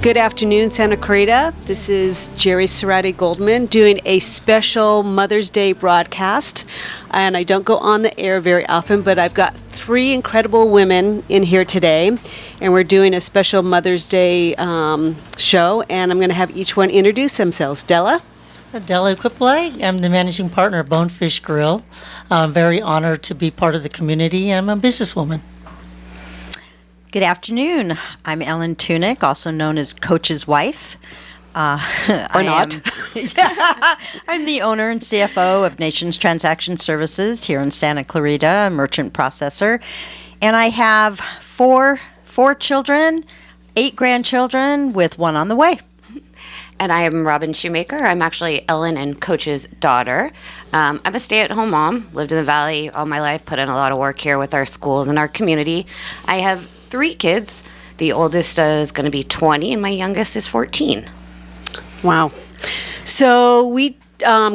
Good afternoon, Santa Clarita. This is Jeri Serrati-Goldman doing a special Mother's Day broadcast. And I don't go on the air very often, but I've got three incredible women in here today. And we're doing a special Mother's Day show. And I'm going to have each one introduce themselves. Della? Della Equipilag. I'm the managing partner of Bonefish Grill. I'm very honored to be part of the community. I'm a businesswoman. Good afternoon. I'm Ellen Tunick, also known as Coach's wife. Or not. I'm the owner and CFO of Nations Transaction Services here in Santa Clarita, a merchant processor. And I have four children, 8 grandchildren, with one on the way. And I am Robin Shoemaker. I'm actually Ellen and Coach's daughter. I'm a stay-at-home mom, lived in the Valley all my life, put in a lot of work here with our schools and our community. I have 3 kids. The oldest is going to be 20, and my youngest is 14. Wow. So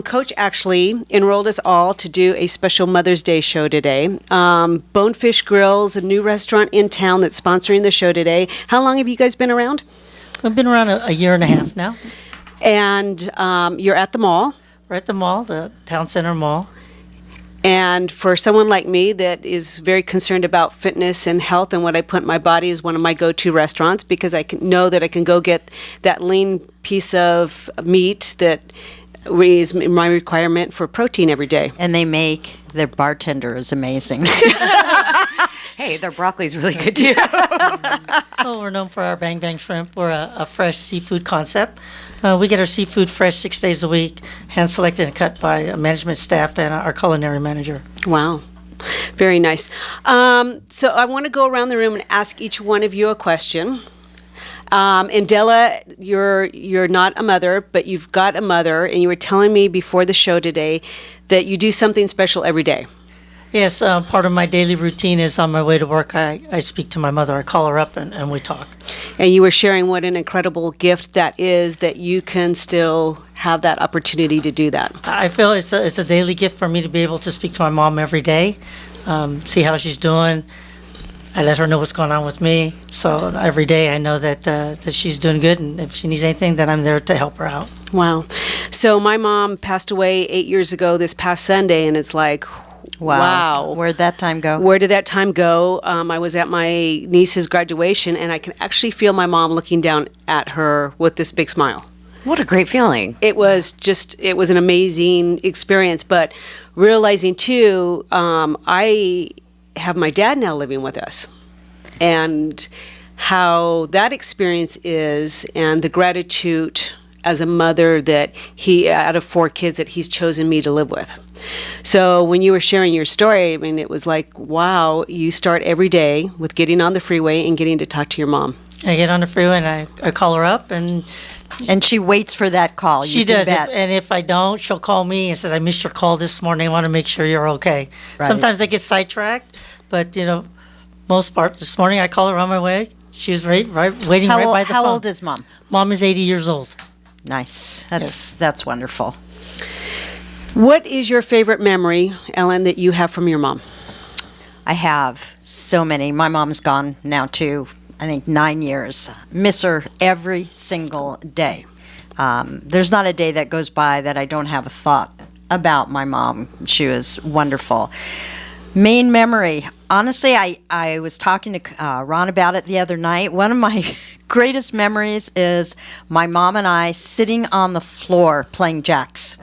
Coach actually enrolled us all to do a special Mother's Day show today. Bonefish Grill's a new restaurant in town that's sponsoring the show today. How long have you guys been around? We've been around a year and a half now. And you're at the mall. We're at the mall, the Town Center Mall. And for someone like me that is very concerned about fitness and health and what I put in my body is one of my go-to restaurants because I know that I can go get that lean piece of meat that is my requirement for protein every day. And their bartender is amazing. Hey, their broccoli's really good too. Well, we're known for our Bang Bang Shrimp. We're a fresh seafood concept. We get our seafood fresh 6 days a week, hand-selected and cut by a management staff and our culinary manager. Wow. Very nice. So I want to go around the room and ask each one of you a question. And Della, you're not a mother, but you've got a mother, and you were telling me before the show today that you do something special every day. Yes, part of my daily routine is on my way to work, I speak to my mother. I call her up and we talk. And you were sharing what an incredible gift that is that you can still have that opportunity to do that. I feel it's a daily gift for me to be able to speak to my mom every day, see how she's doing. I let her know what's going on with me. So every day I know that she's doing good, and if she needs anything, then I'm there to help her out. Wow. So my mom passed away 8 years ago this past Sunday, and it's like, wow. Where'd that time go? Where did that time go? I was at my niece's graduation, and I can actually feel my mom looking down at her with this big smile. What a great feeling. It was an amazing experience, but realizing too, I have my dad now living with us, and how that experience is, and the gratitude as a mother that out of 4 kids, that he's chosen me to live with. So when you were sharing your story, I mean, it was like, wow, you start every day with getting on the freeway and getting to talk to your mom. I get on the freeway and I call her up, and she waits for that call. She does. And if I don't, she'll call me and says, I missed your call this morning. I want to make sure you're okay. Right. Sometimes I get sidetracked, but, most part, this morning I call her on my way. She was waiting right by the phone. How old is Mom? Mom is 80 years old. Nice. That's wonderful. What is your favorite memory, Ellen, that you have from your mom? I have so many. My mom's gone now too, I think 9 years. Miss her every single day. There's not a day that goes by that I don't have a thought about my mom. She was wonderful. Main memory. Honestly, I was talking to Ron about it the other night. One of my greatest memories is my mom and I sitting on the floor playing jacks.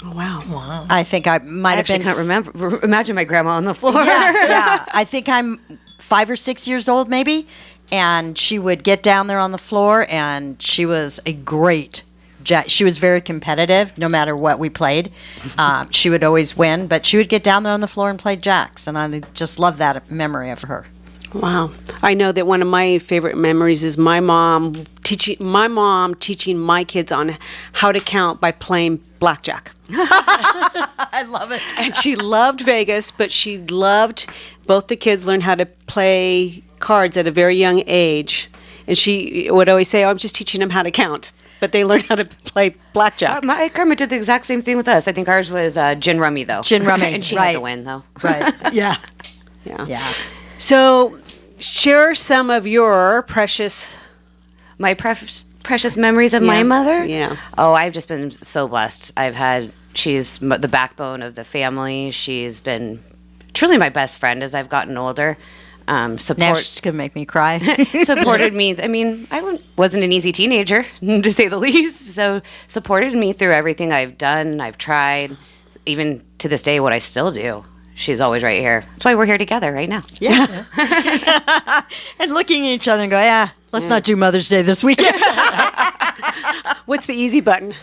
Oh, wow. I think I might have been... I can't imagine my grandma on the floor. Yeah. I think I'm 5 or 6 years old, maybe. And she would get down there on the floor, and she was a great she was very competitive, no matter what we played. She would always win, but she would get down there on the floor and play jacks, and I just love that memory of her. Wow. I know that one of my favorite memories is my mom teaching my kids on how to count by playing blackjack. I love it. And she loved Vegas, but she loved both the kids learn how to play cards at a very young age. And she would always say, I'm just teaching them how to count. But they learned how to play blackjack. My grandma did the exact same thing with us. I think ours was gin rummy, though. Gin rummy, and she right. had to win, though. Right. Yeah. Yeah. So share some of your precious My precious memories of my mother? Yeah. Oh, I've just been so blessed. She's the backbone of the family. She's been truly my best friend as I've gotten older. Now she's going to make me cry. Supported me. I mean, wasn't an easy teenager, to say the least. So supported me through everything I've done, I've tried, even to this day, what I still do. She's always right here. That's why we're here together right now. Yeah. And looking at each other and go, let's not do Mother's Day this weekend. What's the easy button?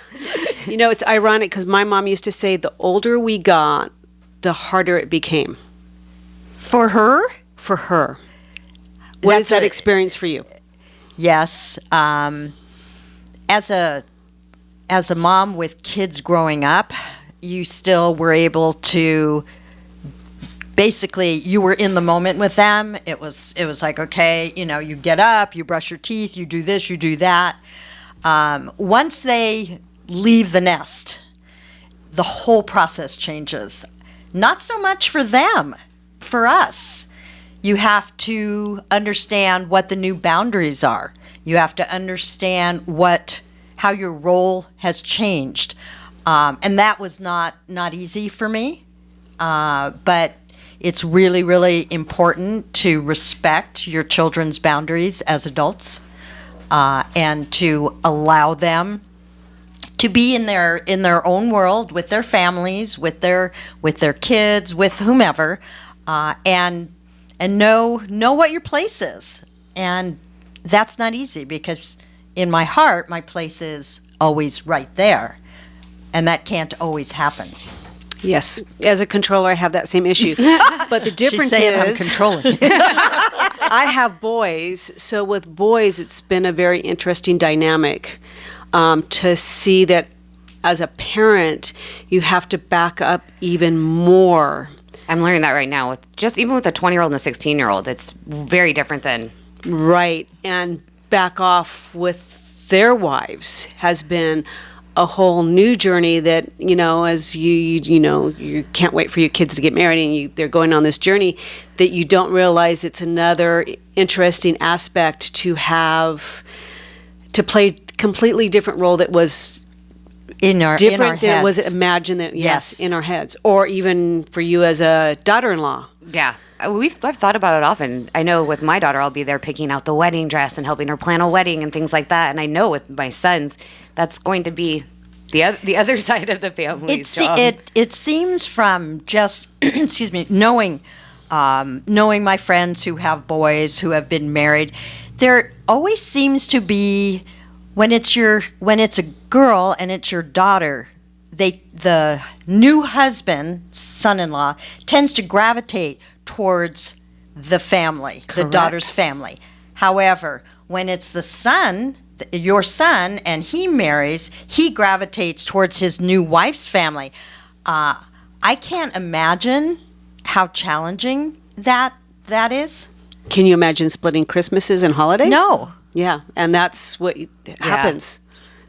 It's ironic because my mom used to say the older we got, the harder it became. For her? For her. What is that experience for you? Yes. As a mom with kids growing up, you still were able to, basically, you were in the moment with them. It was like, okay, you get up, you brush your teeth, you do this, you do that. Once they leave the nest, the whole process changes. Not so much for them, for us. You have to understand what the new boundaries are. You have to understand how your role has changed. And that was not easy for me. But it's really, really important to respect your children's boundaries as adults, and to allow them to be in their own world with their families, with their kids, with whomever, and know what your place is. And that's not easy because in my heart, my place is always right there, and that can't always happen. Yes, as a controller, I have that same issue. But the difference She's saying is, I'm controlling. I have boys, so with boys, it's been a very interesting dynamic to see that as a parent, you have to back up even more. I'm learning that right now even with a 20-year-old and a 16-year-old. It's very different than Right, and back off with their wives has been a whole new journey that, as you can't wait for your kids to get married and they're going on this journey, that you don't realize it's another interesting aspect to play completely different role that was different than was imagined that Yes. in our heads, or even for you as a daughter-in-law. Yeah. I've thought about it often. I know with my daughter, I'll be there picking out the wedding dress and helping her plan a wedding and things like that. And I know with my sons, that's going to be the other side of the family's job. It seems from just, excuse me, knowing my friends who have boys who have been married, there always seems to be, when it's a girl and it's your daughter, the new husband, son-in-law, tends to gravitate towards the family, the daughter's family. However, when it's the son, your son, and he marries, he gravitates towards his new wife's family. I can't imagine how challenging that is. Can you imagine splitting Christmases and holidays? No. Yeah, and that's what happens.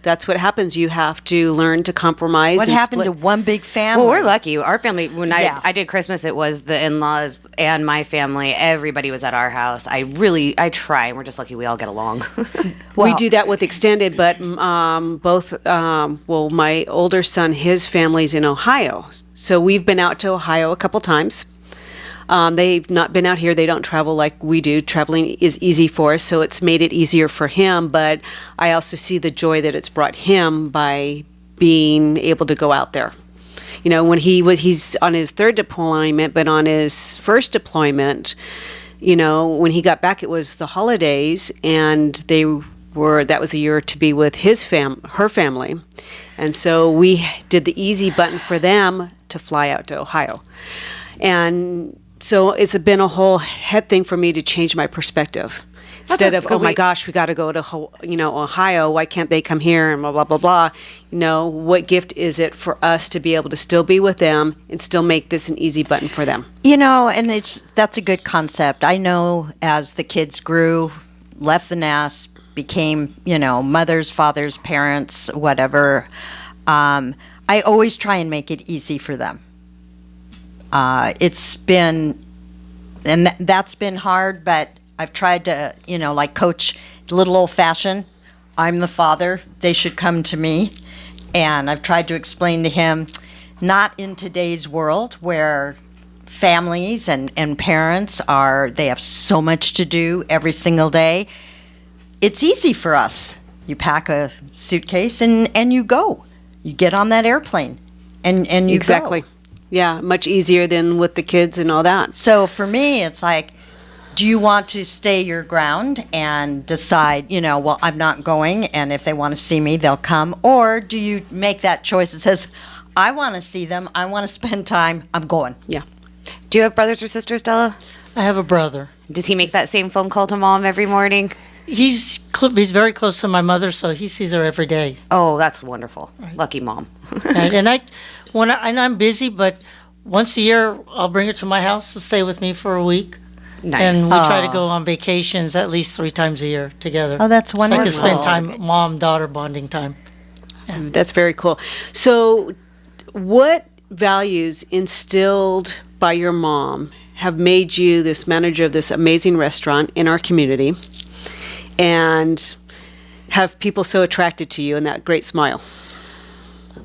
That's what happens. You have to learn to compromise. What happened to one big family? Well, we're lucky. Our family, when I did Christmas, it was the in-laws and my family. Everybody was at our house. I try, and we're just lucky we all get along. We do that with extended, but my older son, his family's in Ohio. So we've been out to Ohio a couple times. They've not been out here. They don't travel like we do. Traveling is easy for us, so it's made it easier for him. But I also see the joy that it's brought him by being able to go out there. When he's on his third deployment, but on his first deployment, when he got back, it was the holidays, and that was a year to be with her family. And so we did the easy button for them to fly out to Ohio. And so it's been a whole head thing for me to change my perspective. Instead of, oh my gosh, we got to go to Ohio, why can't they come here, and blah, blah, blah, blah. What gift is it for us to be able to still be with them and still make this an easy button for them? And that's a good concept. I know as the kids grew, left the nest, became, mothers, fathers, parents, whatever, I always try and make it easy for them. It's been, and that's been hard, but I've tried to, like coach a little old fashioned. I'm the father. They should come to me. And I've tried to explain to him, not in today's world where families and parents they have so much to do every single day. It's easy for us. You pack a suitcase and you go. You get on that airplane and you Exactly. go. Yeah, much easier than with the kids and all that. So for me, it's like, do you want to stay your ground and decide, well, I'm not going, and if they want to see me, they'll come? Or do you make that choice that says, I want to see them, I want to spend time, I'm going? Yeah. Do you have brothers or sisters, Della? I have a brother. Does he make that same phone call to mom every morning? He's very close to my mother, so he sees her every day. Oh, that's wonderful. Lucky mom. And I'm busy, but once a year I'll bring her to my house to stay with me for a week. Nice. And we try to go on vacations at least 3 times a year together. Oh, that's So I can wonderful. spend time, mom-daughter bonding time. That's very cool. So, what values instilled by your mom have made you this manager of this amazing restaurant in our community and have people so attracted to you and that great smile?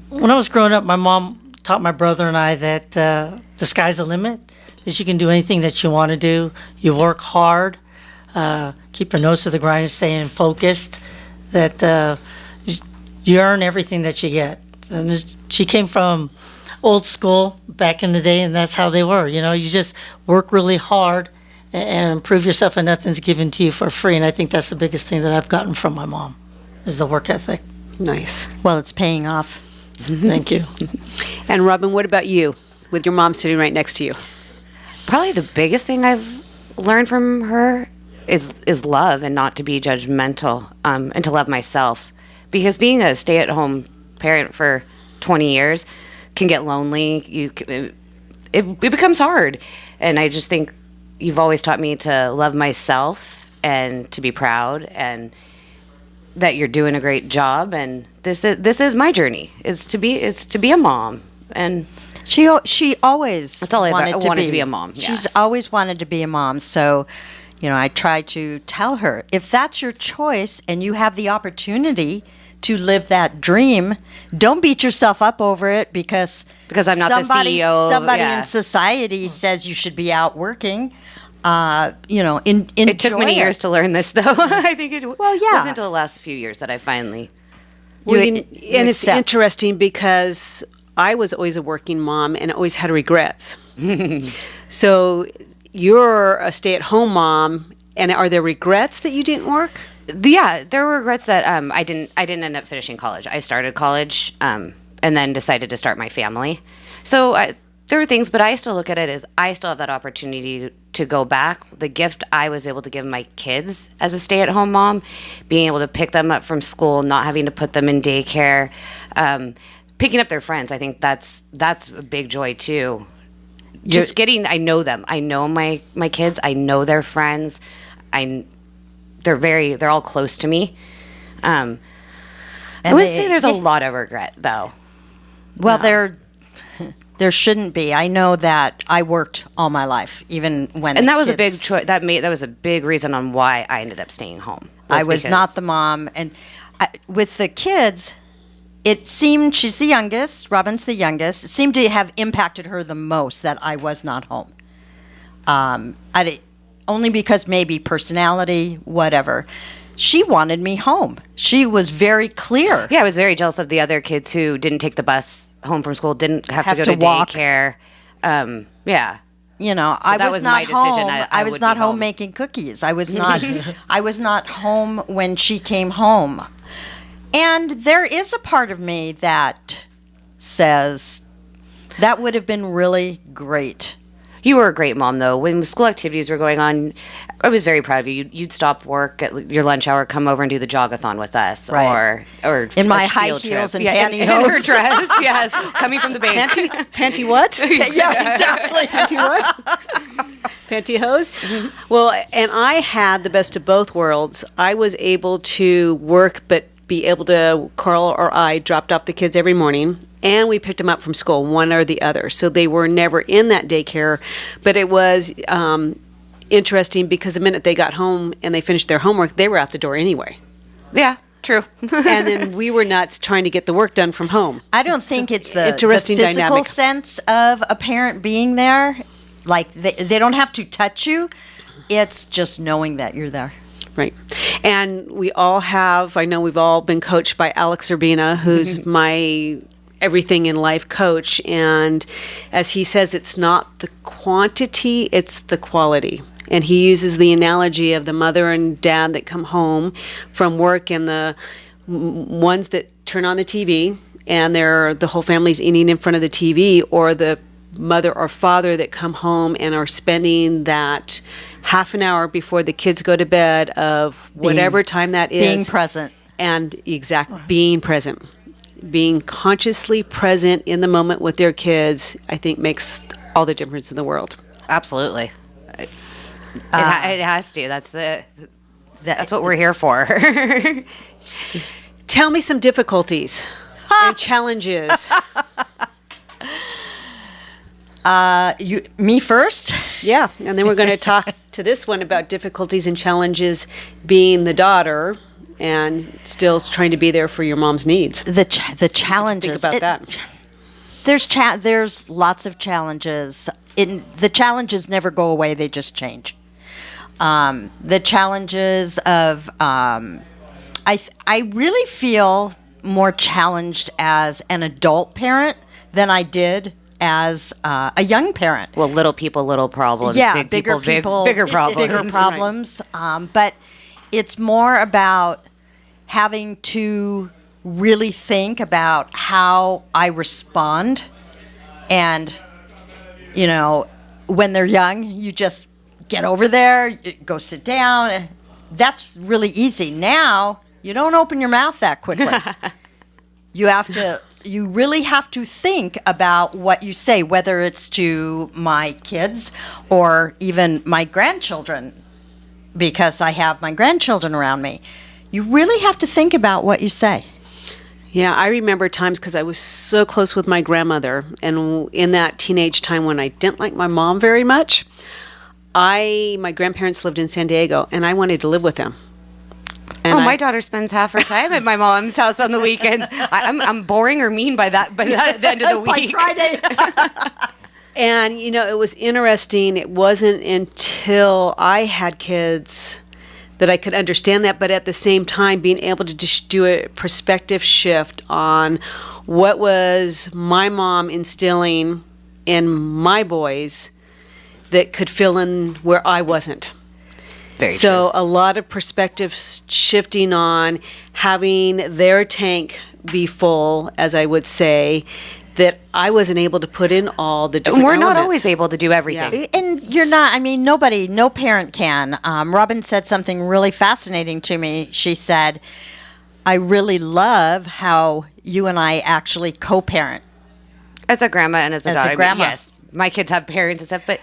When I was growing up, my mom taught my brother and I that the sky's the limit, that you can do anything that you want to do. You work hard, keep your nose to the grind and staying focused, that you earn everything that you get. And she came from old school back in the day, and that's how they were. You just work really hard and prove yourself, and nothing's given to you for free. And I think that's the biggest thing that I've gotten from my mom, is the work ethic. Nice. Well, it's paying off. Thank you. And Robin, what about you, with your mom sitting right next to you? Probably the biggest thing I've learned from her is love, and not to be judgmental, and to love myself. Because being a stay-at-home parent for 20 years can get lonely. It becomes hard. And I just think you've always taught me to love myself and to be proud, and that you're doing a great job. And this is my journey. It's to be a mom. And She always That's all I wanted wanted to be a mom, She's yes. always wanted to be a mom. So, I try to tell her, if that's your choice and you have the opportunity to live that dream, don't beat yourself up over it because I'm not the CEO, Somebody yeah. in society says you should be out working. Enjoy it took many years to learn this, though. I think it Well, yeah. wasn't until the last few years that I finally... Well, You- and you it's accept. interesting because I was always a working mom and always had regrets. So you're a stay-at-home mom, and are there regrets that you didn't work? Yeah, there were regrets that I didn't end up finishing college. I started college and then decided to start my family. So there were things, but I still look at it as I still have that opportunity to go back. The gift I was able to give my kids as a stay-at-home mom, being able to pick them up from school, not having to put them in daycare, picking up their friends. I think that's a big joy too. I know them. I know my kids. I know their friends. They're all close to me. I would say there's a lot of regret, though. Well, there shouldn't be. I know that I worked all my life, even when And that was a kids- big choice. That was a big reason on why I ended up staying home. I was not the mom, and with the kids, it seemed she's the youngest. Robin's the youngest. It seemed to have impacted her the most that I was not home. Only because maybe personality, whatever. She wanted me home. She was very clear. Yeah, I was very jealous of the other kids who didn't take the bus home from school, didn't have to go to walk. daycare. Yeah. I that was was not my decision. home. I I was would not be home home. making cookies. I was not. I was not home when she came home. And there is a part of me that says that would have been really great. You were a great mom, though. When school activities were going on, I was very proud of you. You'd stop work at your lunch hour, come over and do the jogathon with us, Right. or In my a high field heels trip. and yeah, in her pantyhose. dress, yes, coming from the bank. Panty what? Yeah, exactly. Panty what? Pantyhose? Well, and I had the best of both worlds. I was able to work, but be able to, Carl or I dropped off the kids every morning, and we picked them up from school, one or the other. So they were never in that daycare, but it was interesting because the minute they got home and they finished their homework, they were out the door anyway. Yeah. True. Mm-hmm. And then we were nuts trying to get the work done from home. I don't think it's the interesting physical dynamic. sense of a parent being there. Like they don't have to touch you. It's just knowing that you're there. Right. And we all have, I know we've all been coached by Alex Urbina, who's my everything in life coach. And as he says, it's not the quantity, it's the quality. And he uses the analogy of the mother and dad that come home from work and the ones that turn on the TV and the whole family's eating in front of the TV, or the mother or father that come home and are spending that half an hour before the kids go to bed of whatever time that is. Being present. And being present. Being consciously present in the moment with their kids, I think makes all the difference in the world. Absolutely. It has to. That's what we're here for. Tell me some difficulties and challenges. Me first? Yeah, and then we're going to talk to this one about difficulties and challenges being the daughter and still trying to be there for your mom's needs. The challenges. Think about that. There's lots of challenges. The challenges never go away; they just change. The challenges of I really feel more challenged as an adult parent than I did as a young parent. Well, little people, little problems. Yeah, big people, bigger problems. Bigger problems. But it's more about having to really think about how I respond. And, when they're young, you just get over there, go sit down. That's really easy. Now, you don't open your mouth that quickly. You really have to think about what you say, whether it's to my kids or even my grandchildren, because I have my grandchildren around me. You really have to think about what you say. Yeah, I remember times because I was so close with my grandmother, and in that teenage time when I didn't like my mom very much, my grandparents lived in San Diego, and I wanted to live with them. And my daughter spends half her time at my mom's house on the weekends. I'm boring or mean by the end of the week. By Friday. And, it was interesting. It wasn't until I had kids that I could understand that, but at the same time, being able to just do a perspective shift on what was my mom instilling in my boys that could fill in where I wasn't. Very So true. a lot of perspective shifting on having their tank be full, as I would say, that I wasn't able to put in all the different We're not elements. always able to do everything. Yeah. And you're not, no parent can. Robin said something really fascinating to me. She said, I really love how you and I actually co-parent. As a grandma and as a As a daughter. grandma. Yes, my kids have parents and stuff, but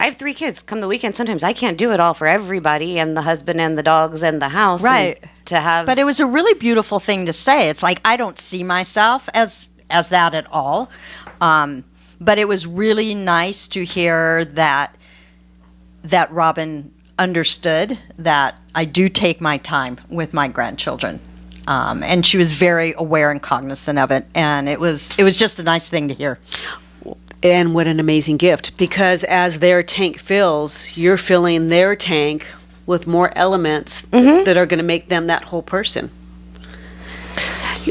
I have 3 kids. Come the weekend, sometimes I can't do it all for everybody, and the husband and the dogs and the house. Right. And to have, But it was a really beautiful thing to say. It's like, I don't see myself as that at all. But it was really nice to hear that Robin understood that I do take my time with my grandchildren. And she was very aware and cognizant of it. And it was just a nice thing to hear. And what an amazing gift, because as their tank fills, you're filling their tank with more elements that are going to make them that whole person.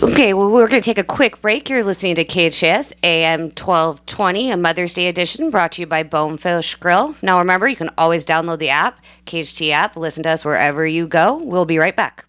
Okay, well, we're going to take a quick break. You're listening to KHTS AM 1220, a Mother's Day edition brought to you by Bonefish Grill. Now, remember, you can always download the app, KHT app, listen to us wherever you go. We'll be right back.